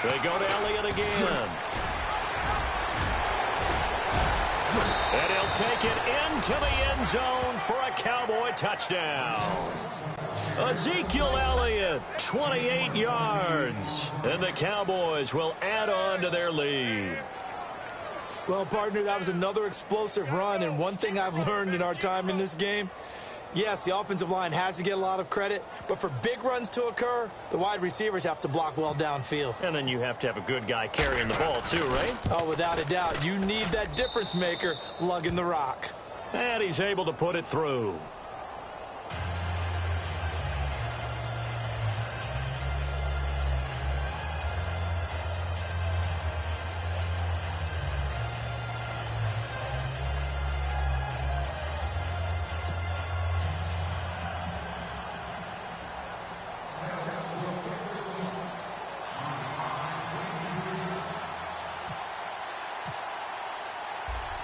They go to Elliott again. And he'll take it into the end zone for a Cowboy touchdown. Ezekiel Elliott, 28 yards. And the Cowboys will add on to their lead. Well, partner, that was another explosive run. And one thing I've learned in our time in this game, yes, the offensive line has to get a lot of credit, but for big runs to occur, the wide receivers have to block well downfield. And then you have to have a good guy carrying the ball too, right? Oh, without a doubt. You need that difference maker lugging the rock. And he's able to put it through.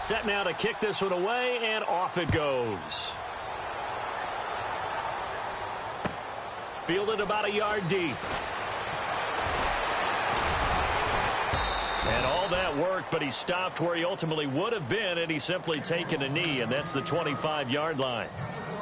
Set now to kick this one away, and off it goes. Fielded about a yard deep. And all that worked, but he stopped where he ultimately would have been, and he's simply taken a knee, and that's the 25-yard line.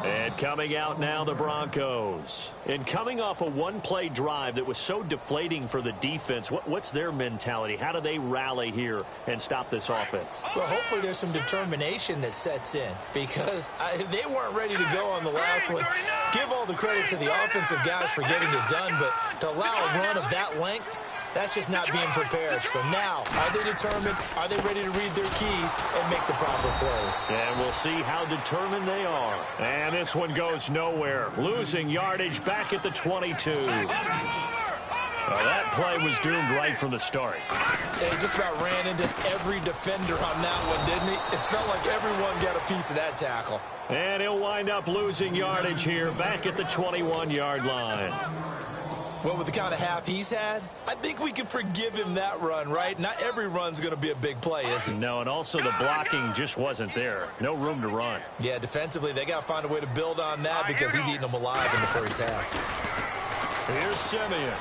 And coming out now, the Broncos. And coming off a one-play drive that was so deflating for the defense, what's their mentality? How do they rally here and stop this offense? Well, hopefully there's some determination that sets in, because they weren't ready to go on the last one. Give all the credit to the offensive guys for getting it done, but to allow a run of that length, that's just not being prepared. So now, are they determined? Are they ready to read their keys and make the proper plays? And we'll see how determined they are. And this one goes nowhere. Losing yardage back at the 22. Well, that play was doomed right from the start. He just about ran into every defender on that one, didn't he? It felt like everyone got a piece of that tackle. And he'll wind up losing yardage here back at the 21-yard line. Well, with the kind of half he's had, I think we can forgive him that run, right? Not every run's going to be a big play, is it? No, and also the blocking just wasn't there. No room to run. Yeah, defensively, they got to find a way to build on that because he's eating them alive in the first half. Here's Simeon.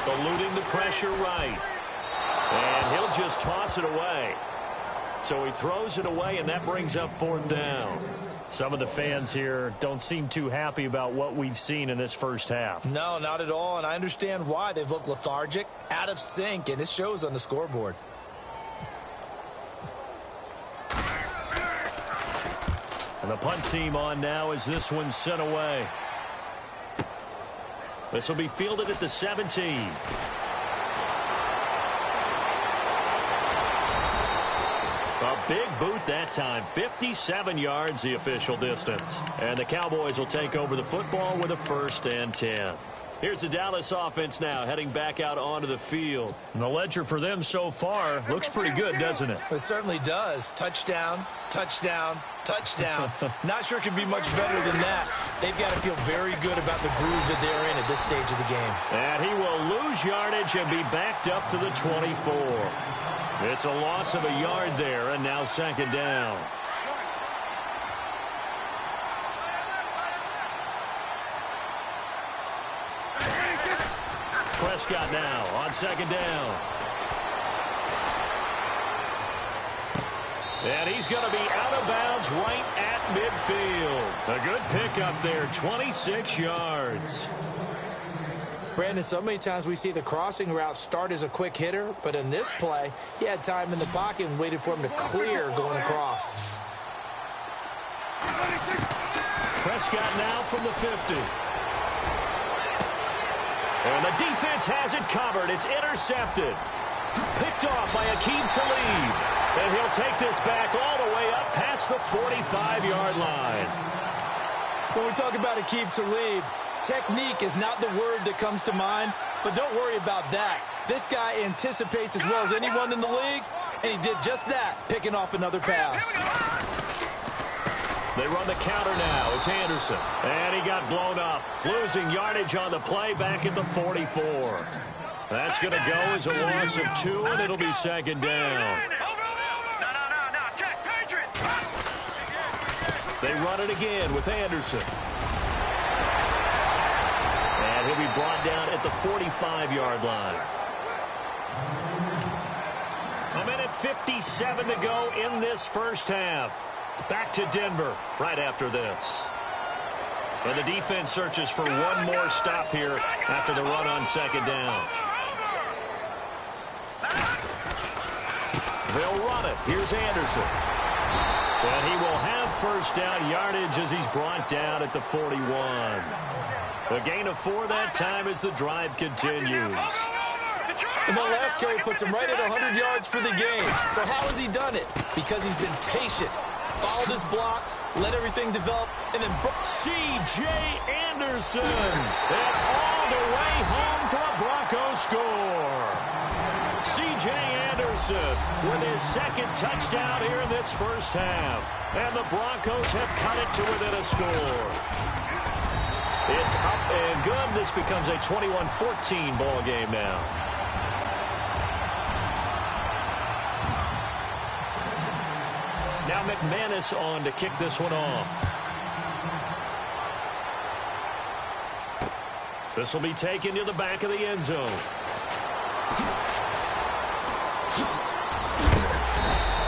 Eluding the pressure right. And he'll just toss it away. So he throws it away, and that brings up fourth down. Some of the fans here don't seem too happy about what we've seen in this first half. No, not at all, and I understand why. They've looked lethargic, out of sync, and it shows on the scoreboard. And the punt team on now as this one's sent away. This will be fielded at the 17. A big boot that time. 57 yards the official distance. And the Cowboys will take over the football with a 1st and 10. Here's the Dallas offense now heading back out onto the field. And the ledger for them so far looks pretty good, doesn't it? It certainly does. Touchdown, touchdown, touchdown. Not sure it could be much better than that. They've got to feel very good about the groove that they're in at this stage of the game. And he will lose yardage and be backed up to the 24. It's a loss of a yard there, and now 2nd down. Prescott now on 2nd down. And he's going to be out of bounds right at midfield. A good pickup there, 26 yards. Brandon, so many times we see the crossing route start as a quick hitter, but in this play, he had time in the pocket and waited for him to clear going across. Prescott now from the 50. And the defense has it covered. It's intercepted. Picked off by Aqib Talib. And he'll take this back all the way up past the 45-yard line. When we talk about Aqib Talib, technique is not the word that comes to mind, but don't worry about that. This guy anticipates as well as anyone in the league, and he did just that, picking off another pass. They run the counter now. It's Anderson. And he got blown up. Losing yardage on the play back at the 44. That's going to go as a loss of 2, and it'll be 2nd down. They run it again with Anderson. And he'll be brought down at the 45-yard line. A minute 57 to go in this first half. Back to Denver right after this. And the defense searches for one more stop here after the run on second down. They'll run it. Here's Anderson. And he will have first down yardage as he's brought down at the 41. A gain of 4 that time as the drive continues. And the last carry puts him right at 100 yards for the game. So how has he done it? Because he's been patient, followed his blocks, let everything develop, and then C.J. Anderson. And all the way home for a Broncos score. C.J. Anderson with his second touchdown here in this first half. And the Broncos have cut it to within a score. It's up and good. This becomes a 21-14 ball game now. Now McManus on to kick this one off. This will be taken to the back of the end zone.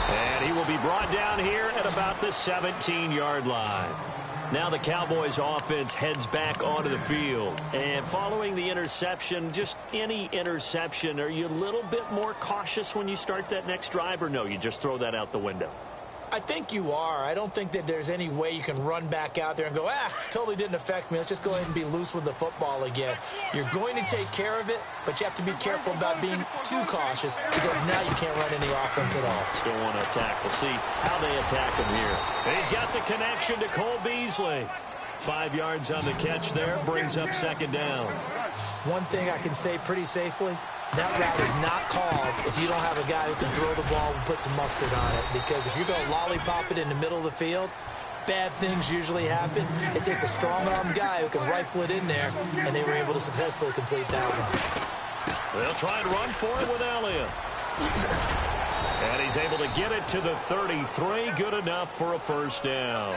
And he will be brought down here at about the 17-yard line. Now the Cowboys offense heads back onto the field. And following the interception, just any interception, are you a little bit more cautious when you start that next drive, or no, you just throw that out the window? I think you are. I don't think that there's any way you can run back out there and go, totally didn't affect me. Let's just go ahead and be loose with the football again. You're going to take care of it, but you have to be careful about being too cautious because now you can't run any offense at all. Still want to attack. We'll see how they attack him here. And he's got the connection to Cole Beasley. 5 yards on the catch there, brings up second down. One thing I can say pretty safely, that route is not called if you don't have a guy who can throw the ball and put some mustard on it. Because if you're going to lollipop it in the middle of the field, bad things usually happen. It takes a strong-arm guy who can rifle it in there, and they were able to successfully complete that one. They'll try and run for it with Elliott. And he's able to get it to the 33. Good enough for a first down.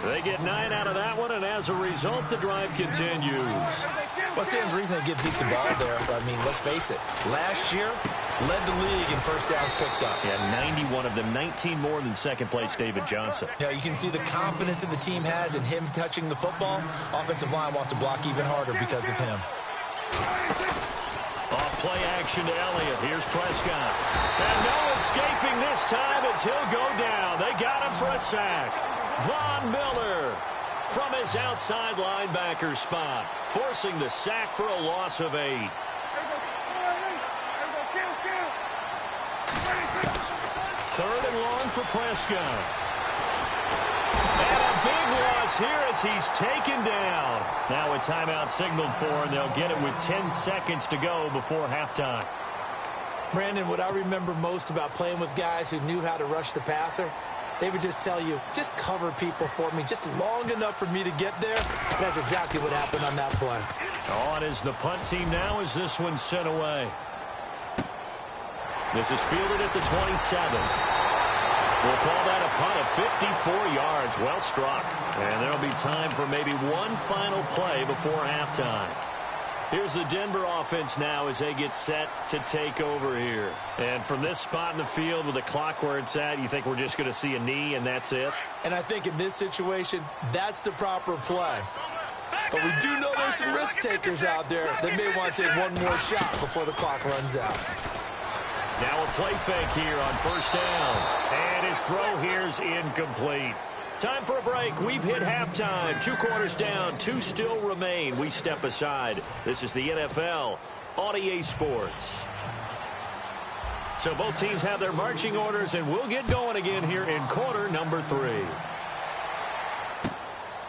They get 9 out of that one, and as a result, the drive continues. What stands to reason they give Zeke the ball there? I mean, let's face it. Last year, led the league in first downs picked up. Yeah, 91 of them, 19 more than second-place David Johnson. Yeah, you can see the confidence that the team has in him touching the football. Offensive line wants to block even harder because of him. Off play action to Elliott. Here's Prescott. And no escaping this time as he'll go down. They got him for a sack. Von Miller from his outside linebacker spot, forcing the sack for a loss of 8. Third and long for Prescott. And a big loss here as he's taken down. Now a timeout signaled for, and they'll get it with 10 seconds to go before halftime. Brandon, what I remember most about playing with guys who knew how to rush the passer, they would just tell you, just cover people for me, just long enough for me to get there. That's exactly what happened on that play. On is the punt team now as this one's sent away. This is fielded at the 27. We'll call that a punt of 54 yards. Well struck. And there'll be time for maybe one final play before halftime. Here's the Denver offense now as they get set to take over here. And from this spot in the field with the clock where it's at, you think we're just going to see a knee and that's it? And I think in this situation, that's the proper play. But we do know there's some risk takers out there that may want to take one more shot before the clock runs out. Now a play fake here on first down. And his throw here's incomplete. Time for a break. We've hit halftime. 2 quarters down. 2 still remain. We step aside. This is the NFL on EA Sports. So both teams have their marching orders, and we'll get going again here in quarter number 3.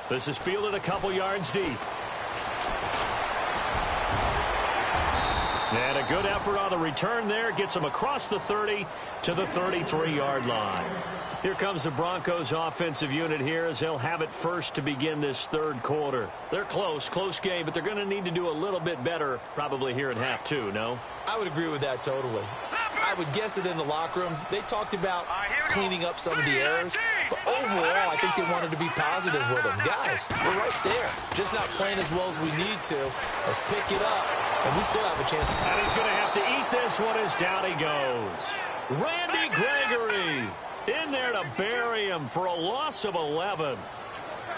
This is fielded a couple yards deep. And a good effort on the return there. Gets him across the 30 to the 33-yard line. Here comes the Broncos offensive unit here as they'll have it first to begin this third quarter. They're close game, but they're going to need to do a little bit better probably here in half 2, no? I would agree with that totally. I would guess it in the locker room. They talked about cleaning up some of the errors, but overall, I think they wanted to be positive with them. Guys, we're right there. Just not playing as well as we need to. Let's pick it up and and we still have a chance. And he's going to have to eat this one as down he goes. Randy Gregory in there to bury him for a loss of 11.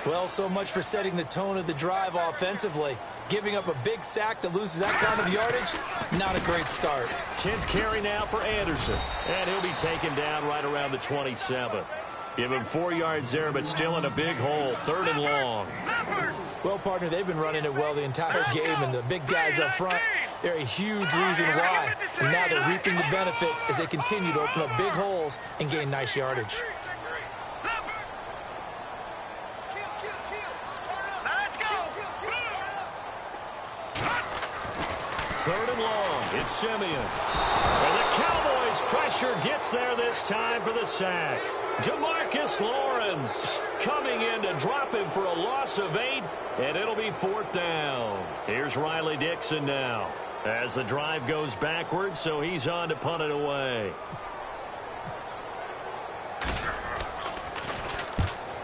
Well, so much for setting the tone of the drive offensively. Giving up a big sack that loses that kind of yardage, not a great start. 10th carry now for Anderson, and he'll be taken down right around the 27. Give him 4 yards there, but still in a big hole, 3rd and long. Well, partner, they've been running it well the entire game, and the big guys up front, they're a huge reason why. And now they're reaping the benefits as they continue to open up big holes and gain nice yardage. Third and long, it's Simeon. And the Cowboys' pressure gets there this time for the sack. DeMarcus Lawrence coming in to drop him for a loss of 8, and it'll be 4th down. Here's Riley Dixon now as the drive goes backwards, so he's on to punt it away.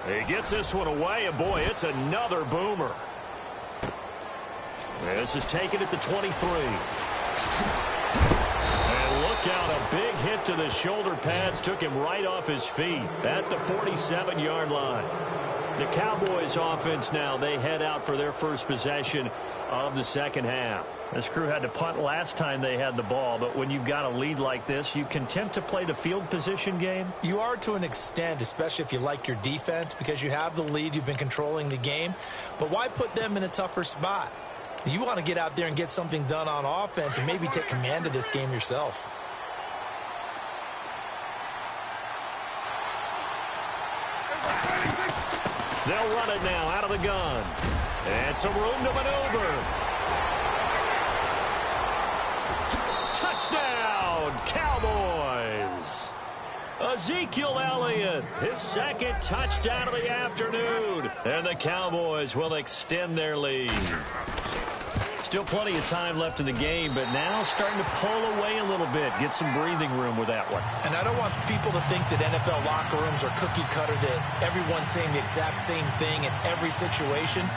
He gets this one away, and boy, it's another boomer. This is taken at the 23. And look out, a big hit to the shoulder pads took him right off his feet at the 47-yard line. The Cowboys offense now, they head out for their first possession of the second half. This crew had to punt last time they had the ball, but when you've got a lead like this, you content to play the field position game? You are to an extent, especially if you like your defense, because you have the lead, you've been controlling the game. But why put them in a tougher spot? You want to get out there and get something done on offense and maybe take command of this game yourself. They'll run it now out of the gun. And some room to maneuver. Touchdown, Cowboys. Ezekiel Elliott, his second touchdown of the afternoon. And the Cowboys will extend their lead. Still plenty of time left in the game, but now starting to pull away a little bit. Get some breathing room with that one. And I don't want people to think that NFL locker rooms are cookie cutter, that everyone's saying the exact same thing in every situation.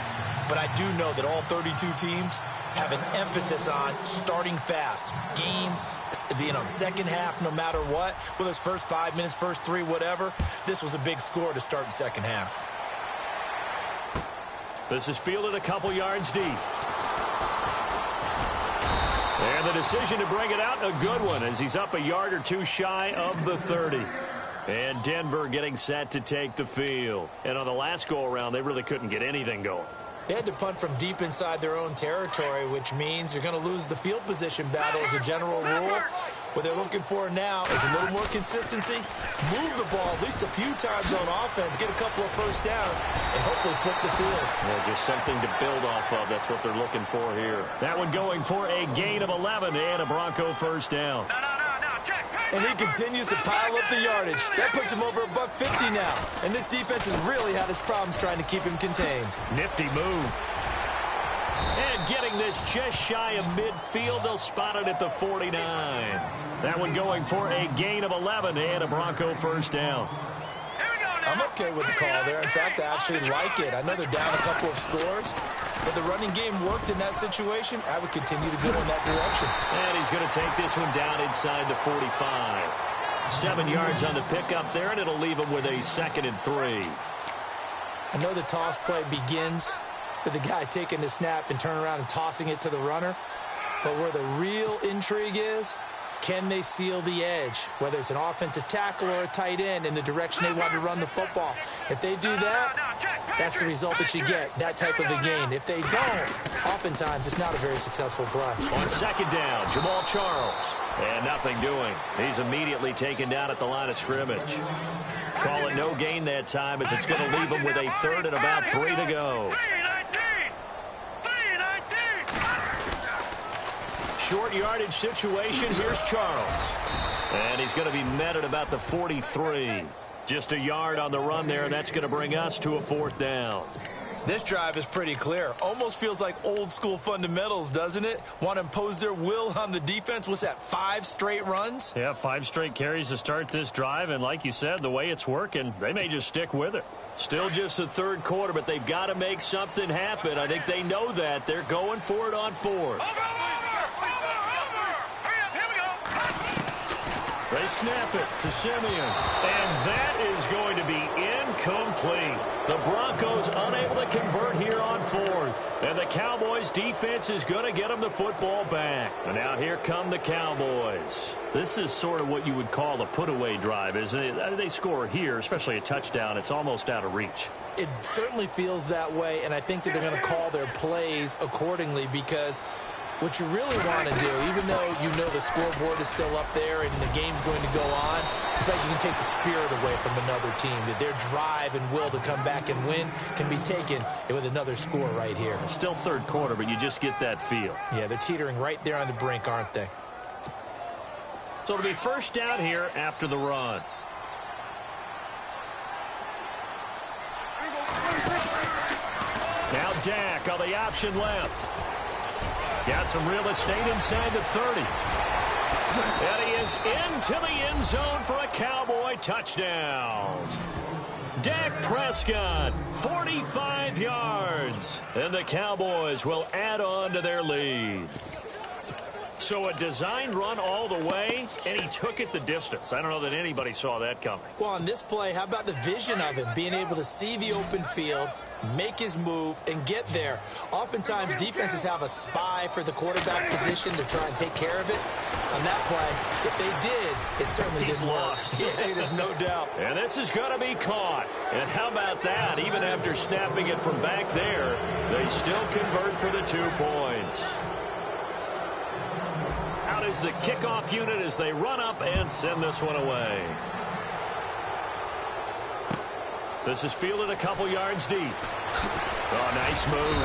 But I do know that all 32 teams have an emphasis on starting fast. Game, second half, no matter what. Whether it's first 5 minutes, first 3, whatever. This was a big score to start the second half. This is fielded a couple yards deep. And the decision to bring it out, a good one, as he's up a yard or two shy of the 30. And Denver getting set to take the field. And on the last go-around, they really couldn't get anything going. They had to punt from deep inside their own territory, which means you're going to lose the field position battle as a general rule. What they're looking for now is a little more consistency, move the ball at least a few times on offense, get a couple of first downs, and hopefully flip the field. Yeah, just something to build off of. That's what they're looking for here. That one going for a gain of 11 and a Bronco first down. And he continues to pile up the yardage. That puts him over $150 now. And this defense has really had its problems trying to keep him contained. Nifty move. And getting this just shy of midfield, they'll spot it at the 49. That one going for a gain of 11 and a Bronco first down. I'm okay with the call there. In fact, I actually like it. I know they're down a couple of scores, but the running game worked in that situation. I would continue to go in that direction. And he's going to take this one down inside the 45. 7 yards on the pickup there, and it'll leave him with a 2nd and 3. I know the toss play begins with the guy taking the snap and turning around and tossing it to the runner. But where the real intrigue is, can they seal the edge, whether it's an offensive tackle or a tight end, in the direction they want to run the football? If they do that, that's the result that you get, that type of a gain. If they don't, oftentimes it's not a very successful play. On 2nd down, Jamal Charles. And nothing doing. He's immediately taken down at the line of scrimmage. Call it no gain that time, as it's going to leave him with a 3rd and about 3 to go. Short yardage situation. Here's Charles. And he's going to be met at about the 43. Just a yard on the run there. That's going to bring us to a 4th down. This drive is pretty clear. Almost feels like old school fundamentals, doesn't it? Want to impose their will on the defense. What's that, 5 straight runs? Yeah, 5 straight carries to start this drive. And like you said, the way it's working, they may just stick with it. Still just the 3rd quarter, but they've got to make something happen. I think they know that. They're going for it on 4th. They snap it to Simeon. And that is going to be incomplete. The Broncos unable to convert here on fourth. And the Cowboys defense is going to get them the football back. And now here come the Cowboys. This is sort of what you would call a put-away drive, isn't it? They score here, especially a touchdown. It's almost out of reach. It certainly feels that way, and I think that they're going to call their plays accordingly because what you really want to do, even though you know the scoreboard is still up there and the game's going to go on, I think you can take the spirit away from another team, that their drive and will to come back and win can be taken with another score right here. Still third quarter, but you just get that feel. Yeah, they're teetering right there on the brink, aren't they? So it'll be first down here after the run. Now Dak on the option left. Got some real estate inside the 30. And he is into the end zone for a Cowboy touchdown. Dak Prescott, 45 yards. And the Cowboys will add on to their lead. So a designed run all the way, and he took it the distance. I don't know that anybody saw that coming. Well, on this play, how about the vision of him, being able to see the open field, make his move, and get there. Oftentimes, defenses have a spy for the quarterback position to try and take care of it. On that play, if they did, it certainly didn't work. Yeah, there's no doubt. And this is going to be caught. And how about that? Even after snapping it from back there, they still convert for the 2 points. Out is the kickoff unit as they run up and send this one away. This is fielded a couple yards deep. Oh, nice move.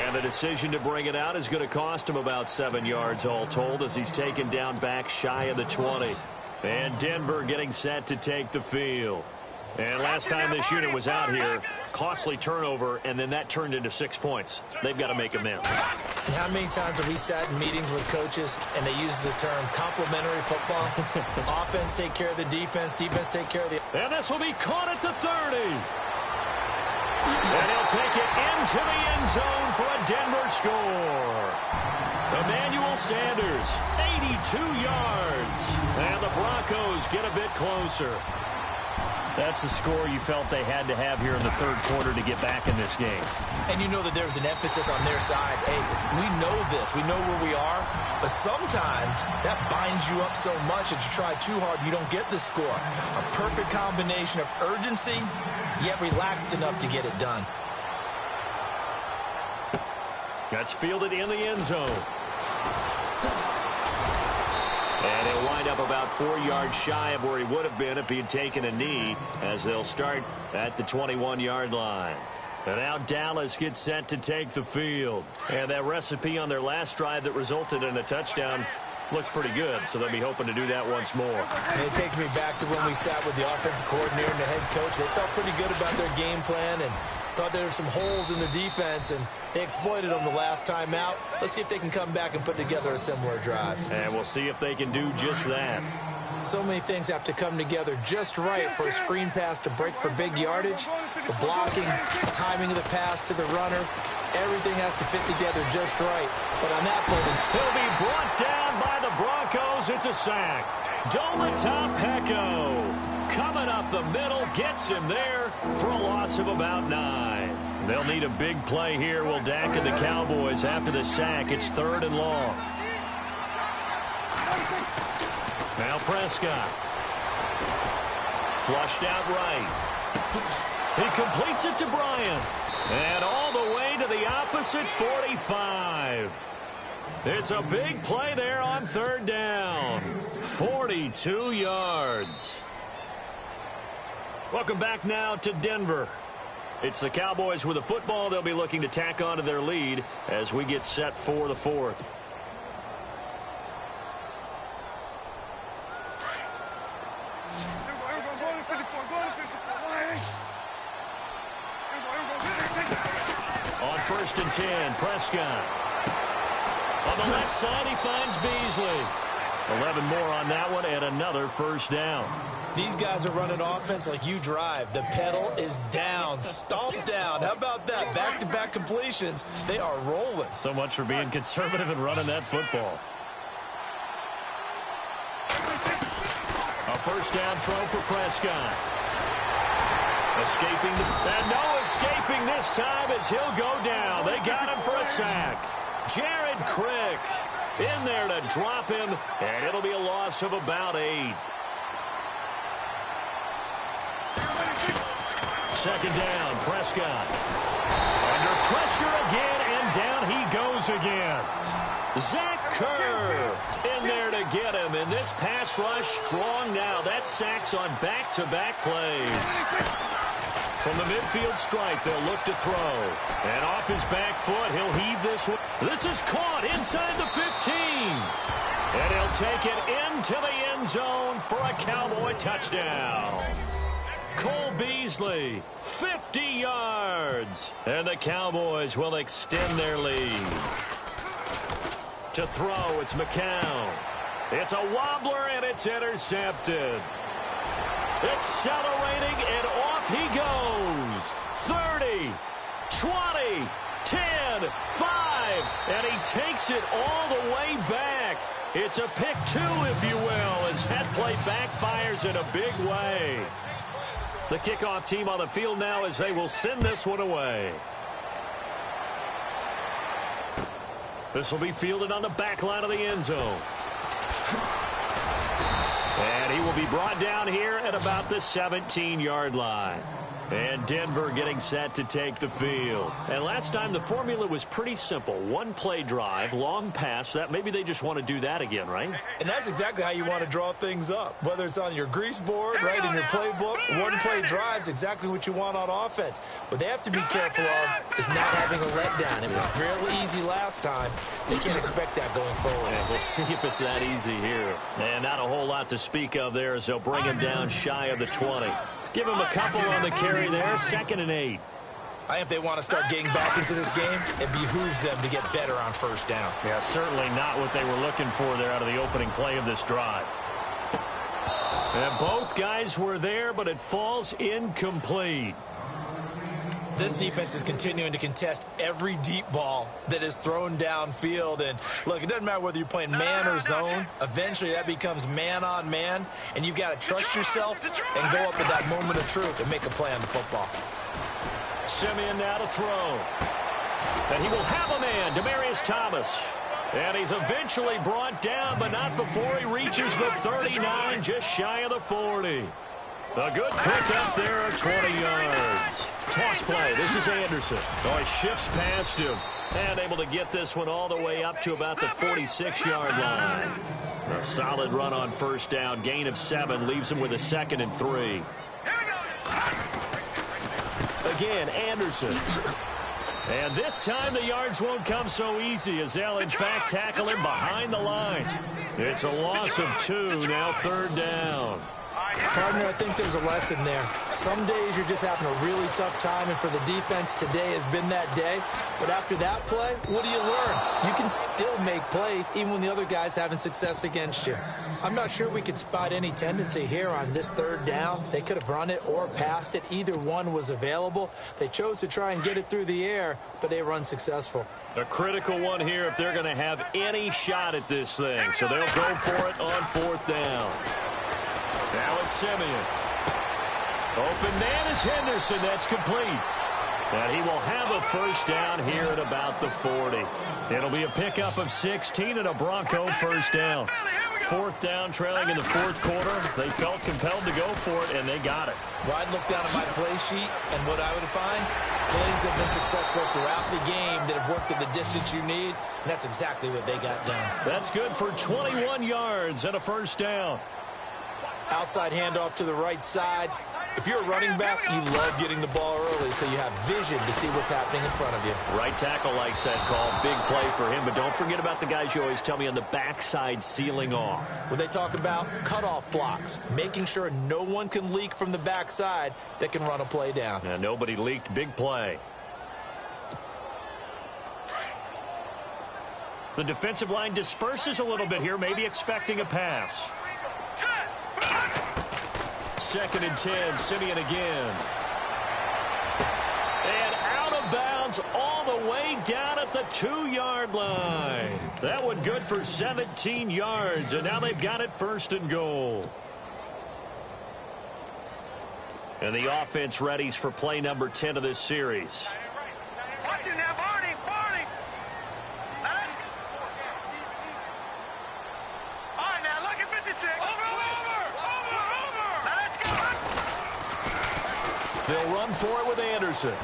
And the decision to bring it out is going to cost him about 7 yards all told as he's taken down back shy of the 20. And Denver getting set to take the field. And last time this unit was out here, costly turnover, and then that turned into 6 points. They've got to make amends. And how many times have we sat in meetings with coaches and they use the term complementary football? Offense take care of the defense, defense take care of the... And this will be caught at the 30. And he'll take it into the end zone for a Denver score. Emmanuel Sanders, 82 yards. And the Broncos get a bit closer. That's a score you felt they had to have here in the third quarter to get back in this game. And you know that there's an emphasis on their side. Hey, we know this. We know where we are. But sometimes that binds you up so much that you try too hard, you don't get the score. A perfect combination of urgency, yet relaxed enough to get it done. That's fielded in the end zone. And he'll wind up about 4 yards shy of where he would have been if he had taken a knee, as they'll start at the 21-yard line. And now Dallas gets set to take the field. And that recipe on their last drive that resulted in a touchdown looked pretty good, so they'll be hoping to do that once more. And it takes me back to when we sat with the offensive coordinator and the head coach. They felt pretty good about their game plan and thought there were some holes in the defense, and they exploited them the last time out. Let's see if they can come back and put together a similar drive. And we'll see if they can do just that. So many things have to come together just right for a screen pass to break for big yardage. The blocking, the timing of the pass to the runner, everything has to fit together just right. But on that point, he'll be brought down by the Broncos. It's a sack. Domatopeko coming up the middle, gets him there for a loss of about 9. They'll need a big play here. Will Dak and the Cowboys after the sack. It's 3rd and long. Now Prescott. Flushed out right. He completes it to Bryant. And all the way to the opposite 45. It's a big play there on 3rd down. 42 yards. Welcome back now to Denver. It's the Cowboys with the football. They'll be looking to tack on to their lead as we get set for the 4th. On 1st and 10, Prescott. On the left side, he finds Beasley. 11 more on that one, and another first down. These guys are running offense like you drive. The pedal is down, stomped down. How about that? Back-to-back completions. They are rolling. So much for being conservative and running that football. A first down throw for Prescott. Escaping, and no escaping this time as he'll go down. They got him for a sack. Jared Crick in there to drop him, and it'll be a loss of about 8. Second down, Prescott. Under pressure again, and down he goes again. Zach Kerr in there to get him, and this pass rush strong now. That sacks on back-to-back plays. From the midfield stripe, they'll look to throw. And off his back foot, he'll heave this one. This is caught inside the 15. And he'll take it into the end zone for a Cowboy touchdown. Cole Beasley, 50 yards. And the Cowboys will extend their lead. To throw, it's McCown. It's a wobbler, and it's intercepted. Accelerating, and off he goes. 30, 20, 10, 5, and he takes it all the way back. It's a pick 2, if you will, as that play backfires in a big way. The kickoff team on the field now as they will send this one away. This will be fielded on the back line of the end zone. And he will be brought down here at about the 17-yard line. And Denver getting set to take the field. And last time the formula was pretty simple. One play drive, long pass. That maybe they just want to do that again, right? And that's exactly how you want to draw things up. Whether it's on your grease board, right, in your playbook, one play drive is exactly what you want on offense. What they have to be careful of is not having a letdown. It was fairly easy last time. They can't expect that going forward. And we'll see if it's that easy here. And not a whole lot to speak of there as they'll bring him down shy of the 20. Give him a couple on the carry there, 2nd and 8. I think if they want to start getting back into this game, it behooves them to get better on first down. Yeah, certainly not what they were looking for there out of the opening play of this drive. And both guys were there, but it falls incomplete. This defense is continuing to contest every deep ball that is thrown downfield. And, look, it doesn't matter whether you're playing man or zone. Eventually that becomes man-on-man, and you've got to trust yourself and go up at that moment of truth and make a play on the football. Simeon now to throw. And he will have a man, Demaryius Thomas. And he's eventually brought down, but not before he reaches the 39, just shy of the 40. A good pick up there of 20 yards. Toss play. This is Anderson. Oh, he shifts past him. And able to get this one all the way up to about the 46-yard line. A solid run on first down. Gain of 7 leaves him with a 2nd and 3. Again, Anderson. And this time the yards won't come so easy as they'll, in fact, tackle him behind the line. It's a loss of 2, now 3rd down. Partner, I think there's a lesson there. Some days you're just having a really tough time, and for the defense, today has been that day. But after that play, what do you learn? You can still make plays even when the other guy's having success against you. I'm not sure we could spot any tendency here on this 3rd down. They could have run it or passed it. Either one was available. They chose to try and get it through the air, but they were unsuccessful. A critical one here if they're going to have any shot at this thing. So they'll go for it on 4th down. Now it's Simeon. Open man is Henderson. That's complete. And he will have a first down here at about the 40. It'll be a pickup of 16 and a Bronco first down. 4th down, trailing in the 4th quarter. They felt compelled to go for it, and they got it. Well, I'd look down at my play sheet, and what I would find, plays have been successful throughout the game that have worked at the distance you need, and that's exactly what they got done. That's good for 21 yards and a first down. Outside handoff to the right side. If you're a running back, you love getting the ball early so you have vision to see what's happening in front of you. Right tackle likes that call. Big play for him, but don't forget about the guys you always tell me on the backside sealing off. When they talk about cutoff blocks, making sure no one can leak from the backside that can run a play down. Yeah, nobody leaked. Big play. The defensive line disperses a little bit here, maybe expecting a pass. 2nd and 10, Simeon again. And out of bounds all the way down at the 2-yard line. That one good for 17 yards, and now they've got it 1st and goal. And the offense readies for play number 10 of this series. Watch it now, Barney. All right, now look at 56. Over. Now let's go. They'll run for it with Anderson.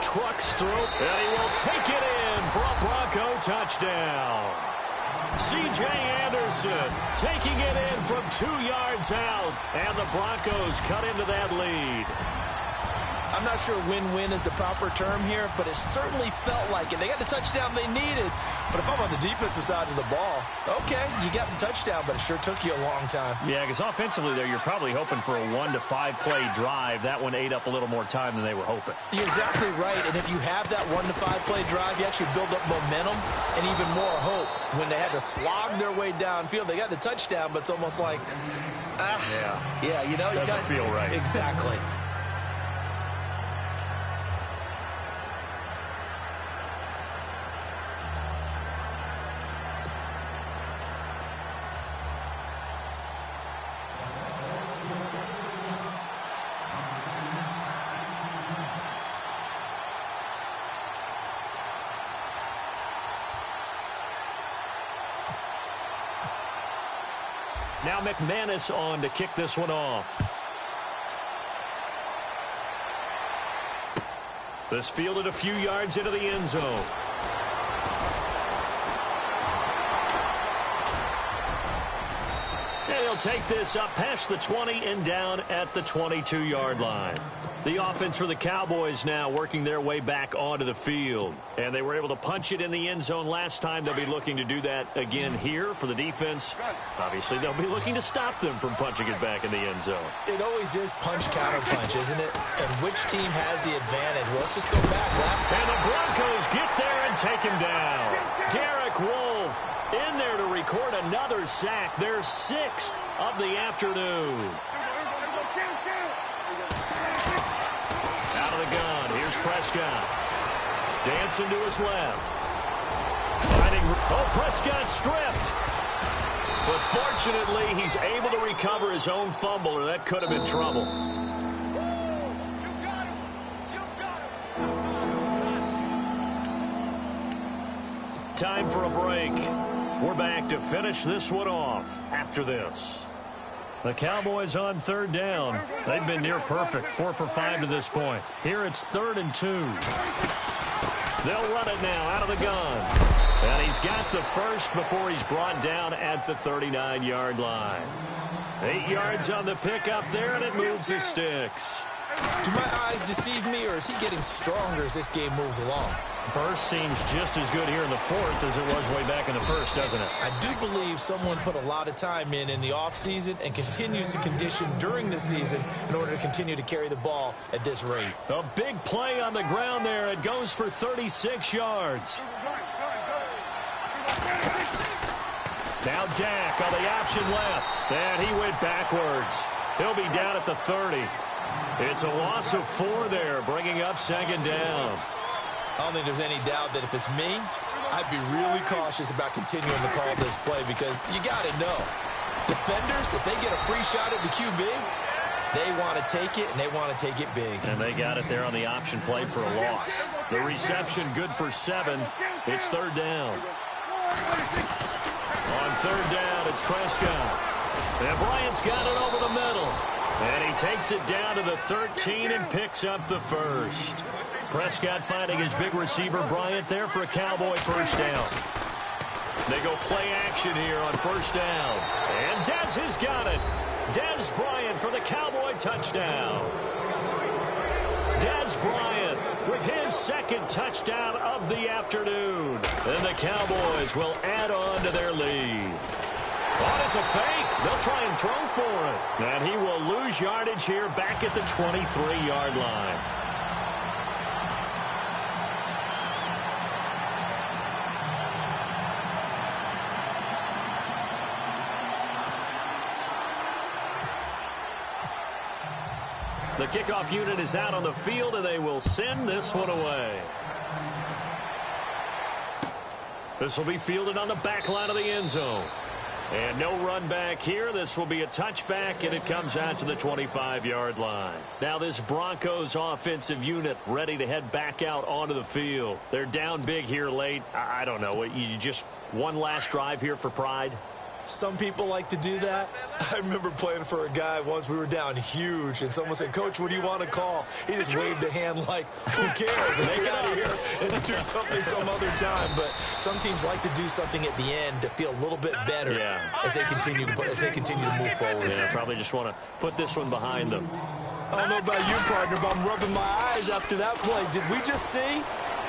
Trucks through, and he will take it in for a Bronco touchdown. C.J. Anderson taking it in from 2 yards out, and the Broncos cut into that lead. I'm not sure win-win is the proper term here, but it certainly felt like it. They got the touchdown they needed, but if I'm on the defensive side of the ball, okay, you got the touchdown, but it sure took you a long time. Yeah, because offensively there, you're probably hoping for a 1 to 5 play drive. That one ate up a little more time than they were hoping. You're exactly right, and if you have that 1 to 5 play drive, you actually build up momentum and even more hope. When they had to slog their way downfield, they got the touchdown, but it's almost like, you know, doesn't feel right. Exactly. Now McManus on to kick this one off. This fielded a few yards into the end zone. And he'll take this up past the 20 and down at the 22-yard line. The offense for the Cowboys now working their way back onto the field. And they were able to punch it in the end zone last time. They'll be looking to do that again here for the defense. Obviously, they'll be looking to stop them from punching it back in the end zone. It always is punch-counter-punch, isn't it? And which team has the advantage? Well, let's just go back, right? And the Broncos get there and take him down. Derek Wolfe in there to record another sack. Their 6th of the afternoon. Out of the gun. Here's Prescott. Dancing to his left. Prescott stripped. But fortunately, he's able to recover his own fumble, or that could have been trouble. Time for a break. We're back to finish this one off after this. The Cowboys on 3rd down. They've been near perfect, 4 for 5 to this point. Here it's 3rd and 2. They'll run it now out of the gun. And he's got the first before he's brought down at the 39-yard line. 8 yards on the pickup there, and it moves the sticks. Do my eyes deceive me, or is he getting stronger as this game moves along? Burst seems just as good here in the 4th as it was way back in the 1st, doesn't it? I do believe someone put a lot of time in the offseason and continues to condition during the season in order to continue to carry the ball at this rate. A big play on the ground there. It goes for 36 yards. Now Dak on the option left. And he went backwards. He'll be down at the 30. It's a loss of 4 there, bringing up 2nd down. I don't think there's any doubt that if it's me, I'd be really cautious about continuing to call this play because you got to know. Defenders, if they get a free shot at the QB, they want to take it, and they want to take it big. And they got it there on the option play for a loss. The reception good for 7. It's 3rd down. On 3rd down, it's Prescott. And Bryant's got it over the middle. And he takes it down to the 13 and picks up the first. Prescott finding his big receiver Bryant there for a Cowboy first down. They go play action here on 1st down. And Dez has got it. Dez Bryant for the Cowboy touchdown. Dez Bryant with his 2nd touchdown of the afternoon. And the Cowboys will add on to their lead. Oh, it's a fake. They'll try and throw for it. And he will lose yardage here back at the 23-yard line. The kickoff unit is out on the field, and they will send this one away. This will be fielded on the back line of the end zone. And no run back here. This will be a touchback, and it comes out to the 25-yard line. Now this Broncos offensive unit ready to head back out onto the field. They're down big here late. I don't know. You just one last drive here for pride? Some people like to do that. I remember playing for a guy once. We were down huge, and someone said, "Coach, what do you want to call?" He just waved a hand like, "Who cares? Let's get out of here and do something some other time." But some teams like to do something at the end to feel a little bit better as they continue to move forward. Yeah, probably just want to put this one behind them. I don't know about you, partner, but I'm rubbing my eyes after that play. Did we just see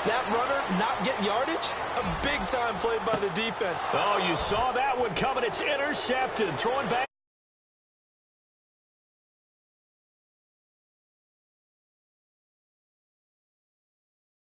that runner not get yardage? A big-time play by the defense. Oh, you saw that one coming. It's intercepted. Throwing back.